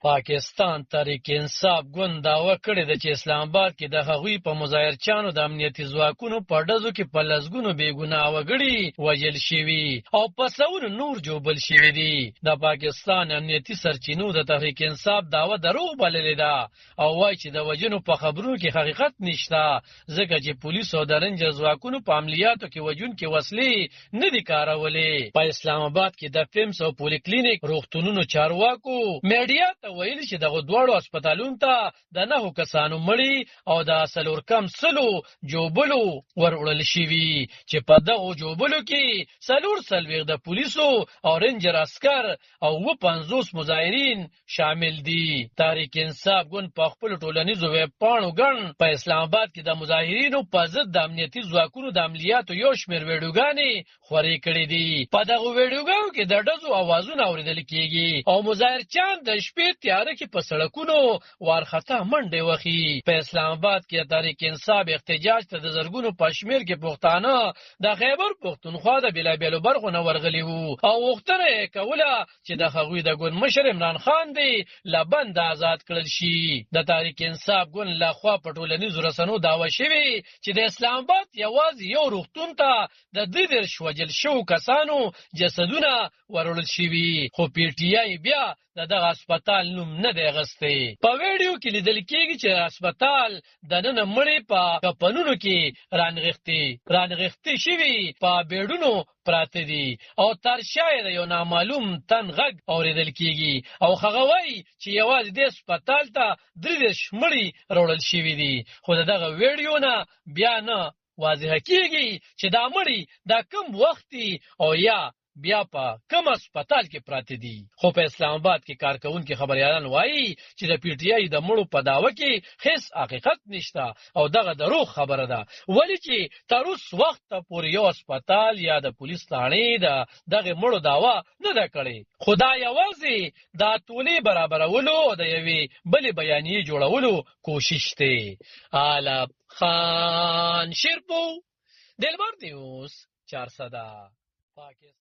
پاکستان تحریک انصاف ګوند دعوه کړې ده چې اسلام آباد کې د هغوی په مظاهرچیانو د امنیتي ځواکونو په ډزو کې په لسګونو بېګناه وګړي وژل شوي او په سوونو نور ژوبل شوي دي. د پاکستان امنیتي سرچینو د تحریک انصاف دعوه دروغ بللې ده او وایي چې د وژنو په خبرونو کې حقیقت نشته، ځکه چې پولیسو او د رنجر ځواکونو په عملیاتو کې وژونکي وسلې نه دي کارولې. په اسلام آباد کې د پیمس او پولیکلینیک روغتونونو چارواکو میډیا ته ویلي چې دغه دواړو هسپتالونو ته د 9 کسانو مړي او د 400 جوبلو وروړل شوي چې په دغو جوبلو کې 440 د پولیسو او رنجر عسکر او 50 مظاهرین شامل دي. تحریک انصاف ګوند په خپل ټولنیزو ویب پاڼو ګڼ په اسلام آباد کې د مظاهرینو په ضد د امنیتي ځواکونو د عملیاتو یو شمېر ویډیوګانې خورې کړې دي. په دغو ویډیوګانو کې د ډزو اوازونه اورېدل کېږي او مظاهرچیان د شپې تیاره کې په سړکونو وارخطا منډې وهي. په اسلام آباد کې تحریک انصاف احتجاج ته د زرګونو په شمېر کې پښتانه د خیبر پښتونخوا د بېلابېلو برخو نه ورغلي وو او غوښتنه یې کوله چې د هغوی د ګوند مشر عمران خان دی له بنده آزاد کړل شي. د تحریک انصاف ګوند لخوا په ټولنیزو رسنو دعوه شوې چې د اسلام آباد یوازې یو روغتون ته د 33 وژل شوو کسانو جسدونه وروړل شوي، خو پی ټي آی بیا دغه هسپتال نوم نه دی اخیستی. په ویډیو کې لیدل کېږي چې هسپتال دننه مړي په کفنونو کې رانغښتي شوي په بیډونو پراته دي او تر شا یې د یو نامعلوم تن غږ اورېدل کېږي او هغه وایي چې یوازې دې هسپتال ته 33 مړي راوړل شوي دي، خو د دغه ویډیو نه بیا نه واضحه کېږي چې دا مړي دا کم وخت دي او یا بیا په کوم هسپتال کې پراته دي. خو په اسلام آباد کې کارکونکي خبريالان وایي چې د پی ټي آی د مړو په دعوه کې هیڅ حقیقت نشته او دغه دروغ خبره ده، ولې چې تر اوس وخت پورې یو هسپتال یا د پولیس ثانې دغه مړو دعوه نه ده کړې. خدا یوازې د ټولې برابرولو او د یوې بلې بیانیې جوړولو کوشش دی. عالم خان شیرپو دلبر نیوز 400 پاکستان.